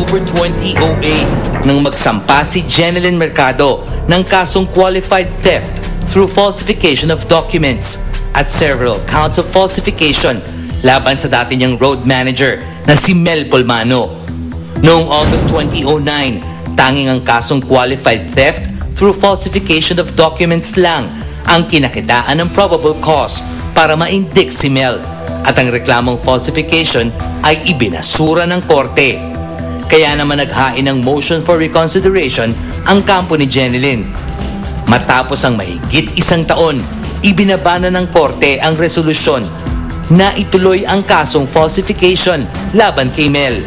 October 2008 nang magsampa si Jeneline Mercado ng kasong qualified theft through falsification of documents at several counts of falsification laban sa dati niyang road manager na si Mel Polmano. Noong August 2009, tanging ang kasong qualified theft through falsification of documents lang ang kinakitaan ng probable cause para ma-indict si Mel at ang reklamong falsification ay ibinasura ng korte. Kaya naman naghain ng motion for reconsideration ang kampo ni Jeneline. Matapos ang mahigit isang taon, ibinaba na ng korte ang resolusyon na ituloy ang kasong falsification laban kay Mel.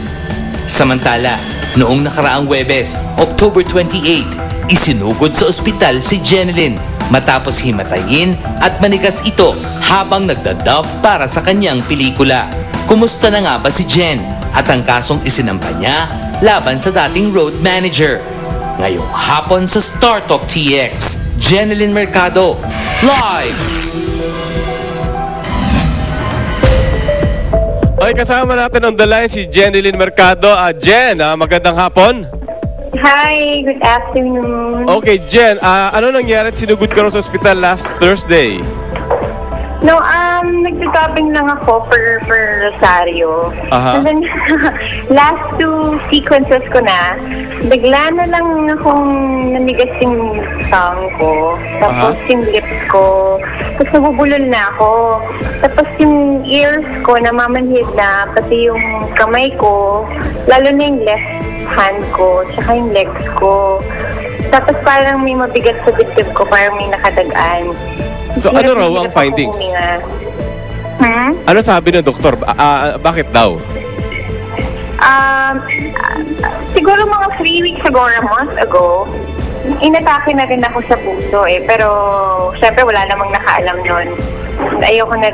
Samantala, noong nakaraang Huwebes, October 28, isinugod sa ospital si Jeneline matapos himatayin at manigas ito habang nagdadub para sa kanyang pelikula. Kumusta na nga ba si Jen at ang kasong isinampa niya laban sa dating road manager? Ngayong hapon sa Star Talk TX, Jeneline Mercado, live! Okay, kasama natin on the line si Jeneline Mercado. Jen, magandang hapon. Hi, good afternoon. Okay, Jen, ano nangyari at sinugod ka sa ospital last Thursday? No, nagtatopping lang ako for Rosario. And then, last two sequences ko na, bigla na lang akong namigas yung tongue ko, tapos yung lips ko, tapos nabubulol na ako. Tapos yung ears ko, namamanhid na, pati yung kamay ko, lalo na yung left hand ko, tsaka yung legs ko. Tapos parang may mabigat sa dibdib ko, parang may nakadagaan. So ano raw ang findings? Ano sabi ng doktor? Bakit daw? Siguro mga 3 weeks ago or a month ago, inatake na rin ako sa puso eh. Pero syempre wala namang nakaalam nun. Ayoko na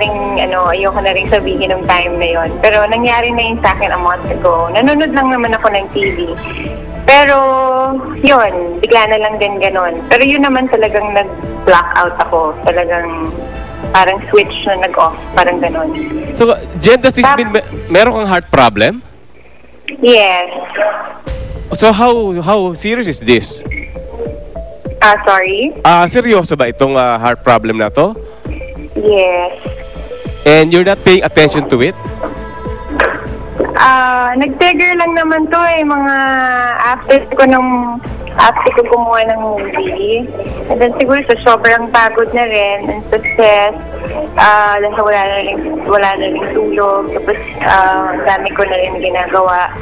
rin sabihin ng time na yon. Pero nangyari na yun sa akin a month ago. Nanonood lang naman ako ng TV. Pero, yun, bigla na lang din ganon. Pero yun naman talagang nag-blackout ako. Talagang parang switch na nag-off. Parang ganon. So, Jen, does this mean meron kang heart problem? Yes. So, how serious is this? Sorry? Seryoso ba itong heart problem na to? Yes. And you're not paying attention to it? Nag-trigger lang naman to eh, mga after ko gumawa ng movie. And then siguro sa sobrang pagod na rin and success, dahil wala na rin tulog, tapos dami ko na rin ginagawa.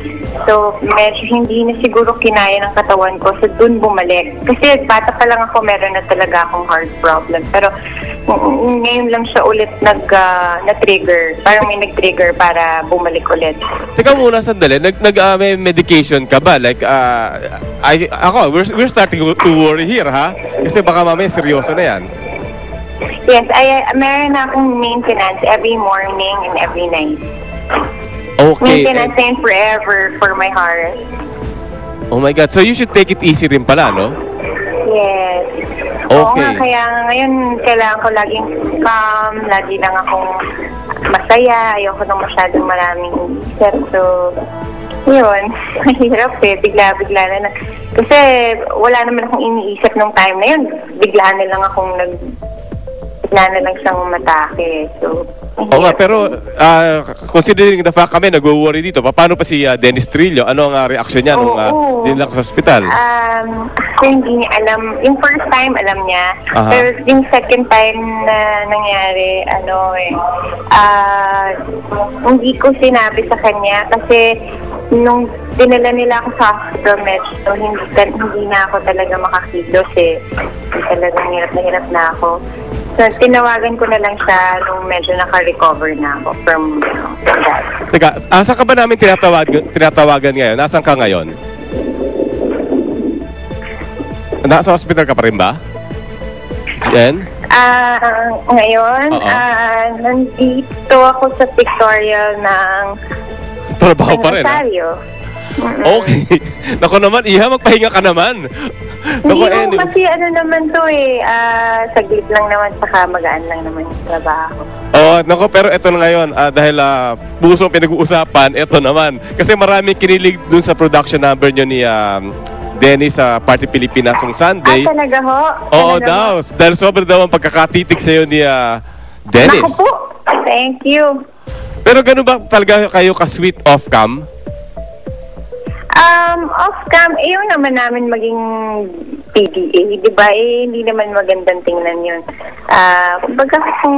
So, medyo hindi na siguro kinaya ng katawan ko, so dun bumalik. Kasi bata pa lang ako, meron na talaga akong heart problem. Pero ngayon lang siya ulit na-trigger. Parang may nag-trigger para bumalik ulit. Teka muna, sandali. May medication ka ba? Like, we're starting to worry here, ha? Kasi baka mamaya seryoso na yan. Yes, meron na akong maintenance every morning and every night. Okay. Maintenance and forever for my heart. Oh my God. So you should take it easy rin pala, no? Yes. Okay. Oo nga, kaya ngayon kailangan ko laging calm, lagi lang akong masaya, ayoko nang masyadong maraming isip. So, yun, mahirap eh, bigla-bigla na lang. Kasi wala naman akong iniisip nung time na yun. Bigla na lang siyang matake. So, oo nga, pero considering the fact kami nag-worry dito, paano pa si Dennis Trillo? Ano ang reaksyon niya nung dinala sa ospital? Hindi niya alam. Yung first time, alam niya. Pero yung second time na nangyari, hindi ko sinabi sa kanya kasi nung dinala nila ako sa hospital medyo, hindi na ako talaga makakilos eh. Talagang hirap na ako. So, tinawagan ko na lang siya nung medyo naka-recover na ako from that. Teka, saan ka ba namin tinatawagan ngayon? Nasaan ka ngayon? Nasa hospital ka pa rin ba? Jen? Ngayon, nandito ako sa pictorial ng trabaho pa rin, Rosario. Okay. Naku naman, Iha, magpahinga ka naman. Naku, Hindi mo kasi ano naman to saglit lang naman, saka magaan lang naman yung trabaho. Naku, pero ito na ngayon, dahil puso pinag-uusapan, ito naman. Kasi maraming kinilig dun sa production number nyo ni Dennis sa Party Pilipinas ng Sunday. Talaga ho? Oo Talaga daw, ho? dahil sobrang daw ang pagkakatitig sa'yo ni Dennis. Naku po, thank you. Pero ganun ba talaga kayo ka-sweet off-cam? Off-cam, yung naman namin maging PDA, di ba? Hindi naman magandang tingnan yun. Kumbaga kung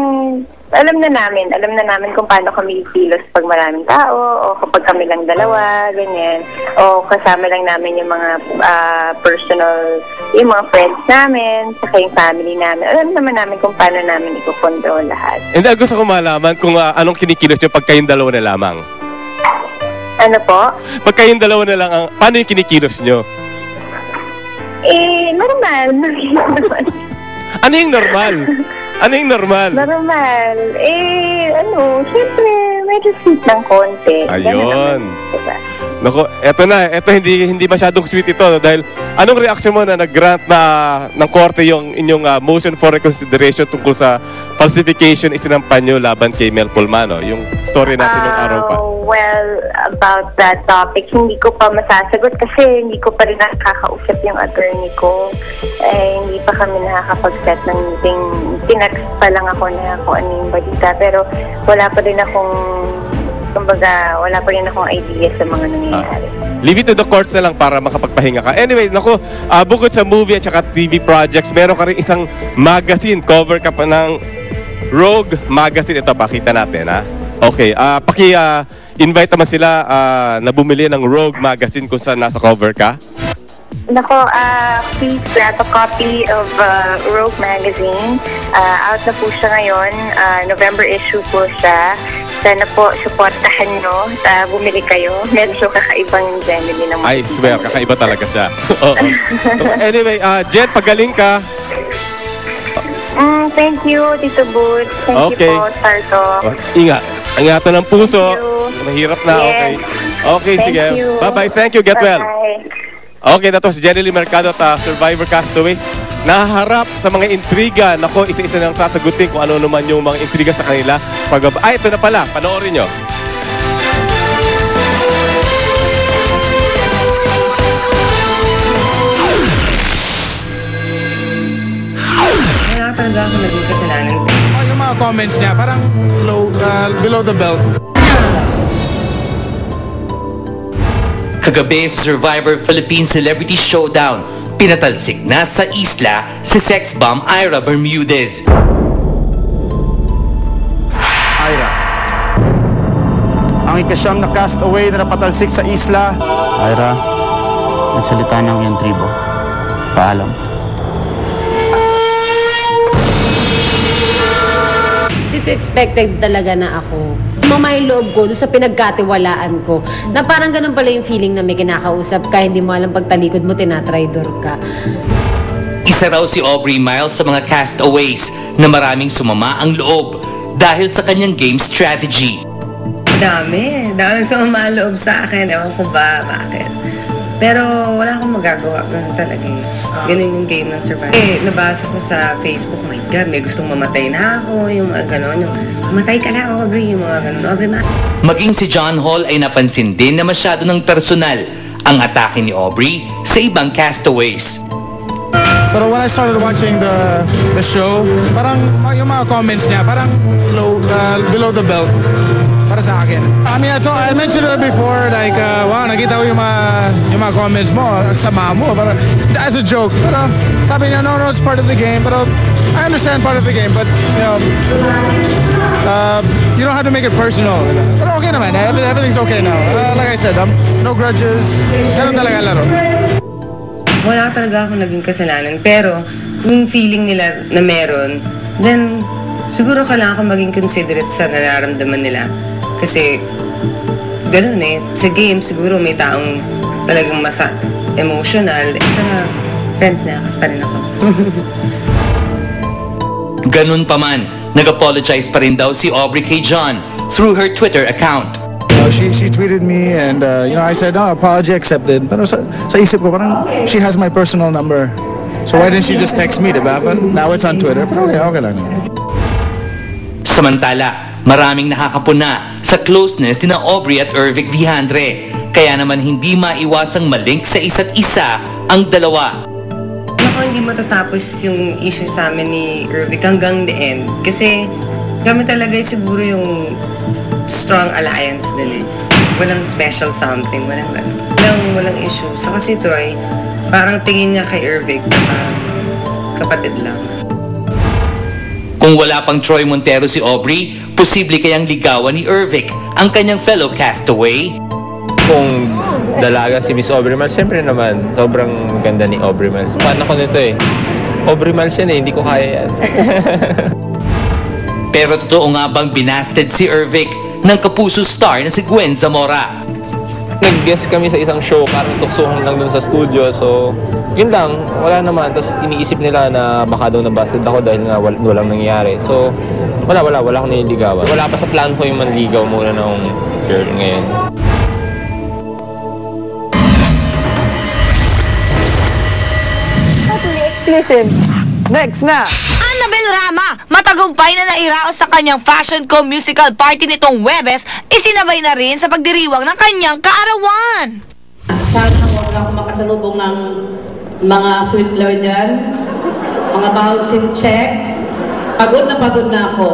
alam na namin kung paano kami kilos pag maraming tao, o kapag kami lang dalawa, ganyan. O kasama lang namin yung mga personal, yung mga friends namin, saka yung family namin. Alam naman namin kung paano namin ikukontrol lahat. And gusto ko malaman kung anong kinikilos nyo pag kayong dalawa na lamang. Ano po? Pag kayong dalawa na lang, paano yung kinikilos nyo? Normal. Ano yung normal? Ano yung normal? Normal. Siyempre, medyo sweet ng konti. Ayun. Diba? Naku, eto na. Eto hindi masyadong sweet ito dahil anong reaction mo na nag-grant na ng korte yung inyong motion for reconsideration tungkol sa falsification isinampan nyo laban kay Mel Pulmano? Yung story natin nung araw pa. Well, about that topic, hindi ko pa masasagot kasi hindi ko pa rin nakakausap yung attorney ko. Hindi pa kami nakakapag-set ng meeting. Tinext pa lang ako na kung ano yung balita. Pero wala pa rin akong idea sa mga nangyayari. Leave it to the courts na lang para makapagpahinga ka. Anyway, naku, bukod sa movie at saka TV projects, meron ka rin isang magazine. Cover ka pa ng Rogue Magazine. Ito, pakita natin, ha? Okay, invite naman sila na bumili ng Rogue Magazine kung saan nasa cover ka. Nako, please grab a copy of Rogue Magazine. Out na po siya ngayon. November issue po siya. Sana po, supportahan nyo. Bumili kayo. Medyo kakaibang Gemini naman. I swear, kakaiba talaga siya. Oo. Anyway, Jen, pagaling ka. Thank you, Tito Boots. Thank you po, Sarto. Ingatan ng puso. Thank you. Mahirap na, Yes. okay. Okay, Thank sige. you. Bye-bye. Thank you. Get well. Bye-bye. Okay, na to si Jenny Lee Mercado at Survivor Castaways. Naharap sa mga intriga. Nako, isa-isa nang sasagutin kung ano naman yung mga intriga sa kanila. Ito na pala. Panoorin nyo. Wala talaga ako naging kasalanan. Yung mga comments niya, parang below the belt. Kagabi sa Survivor Philippine Celebrity Showdown, pinatalsik na sa isla si sex bomb Ira Bermudez. Ira, ang ikasyam na castaway na napatalsik sa isla. Ira, nagsalita ng iyong tribo. Paalam. Dito expected talaga na ako. Sumama yung loob ko doon sa pinagkatiwalaan ko. Na parang ganun pala yung feeling na may kinakausap ka, hindi mo alam pagtalikod mo, tinatraidor ka. Isa raw si Aubrey Miles sa mga castaways na maraming sumama ang loob dahil sa kanyang game strategy. Dami sumama loob sa akin. Ewan ko ba bakit. Pero wala akong magagawa. Ganun talaga eh. Ganun yung game ng survival. Nabasa ko sa Facebook, my God, may gustong mamatay na ako. Yung mga ganon. Yung, mamatay ka na, Aubrey. Yung mga ganon. Aubrey, Maging si John Hall ay napansin din na masyado ng personal ang atake ni Aubrey sa ibang castaways. Pero when I started watching the show, parang yung mga comments niya, parang below the belt. Para sa akin. I mean, I mentioned it before, like, wow, nakita ko yung mga comments mo, ang sama mo, pero as a joke. Pero sabi niya, no, it's part of the game. Pero I understand part of the game, but, you don't have to make it personal. Pero okay naman, everything's okay now. Like I said, no grudges, ganun talaga laro. wala talaga ako naging kasalanan. Pero kung feeling nila na meron, then siguro kailangan ko maging considerate sa nararamdaman nila. Kasi ganun eh. Sa game, siguro may taong talagang emotional. Sana friends na pa rin ako. Ganun pa man, nag-apologize pa rin daw si Aubrey kay John through her Twitter account. she tweeted me and I said, oh, apology accepted. Pero sa isip ko, parang she has my personal number. So why didn't she just text me, diba? But now it's on Twitter. Pero okay lang. Samantala, maraming nakakapuna sa closeness ni Aubrey at Ervic Vihandre. Kaya naman hindi maiwasang malink sa isa't isa ang dalawa. Ako hindi matatapos yung issue sa amin ni Ervic hanggang the end. Kasi kami talaga siguro yung strong alliance din eh. Walang special something, walang issue. Saka si Troy, parang tingin niya kay Ervic na kapatid lang. Kung wala pang Troy Montero si Aubrey, posible kayang ligawan ni Ervic ang kanyang fellow castaway? Kung dalaga si Miss Aubrey Miles, siyempre naman, sobrang ganda ni Aubrey Miles. Fan ako nito eh. Aubrey Miles yan eh, hindi ko kaya yan. Pero totoo nga bang binasted si Ervic ng kapuso star na si Gwen Zamora? Nag-guest kami sa isang show, parang tuksuhan lang dun sa studio. So, yun lang, wala naman. Tapos iniisip nila na baka daw nabasted ako dahil nga walang nangyayari. So, wala akong nililigawan. Wala pa sa plan ko yung manligaw muna ng girl ngayon. Exclusive. Next na! Annabel Rama, matagumpay na nairaos sa kanyang Fashion Co musical party nitong Huwebes, isinabay na rin sa pagdiriwang ng kanyang kaarawan. Sana huwag na ako makasalubong ng mga swindler dyan, mga bouncing checks. Pagod na ako.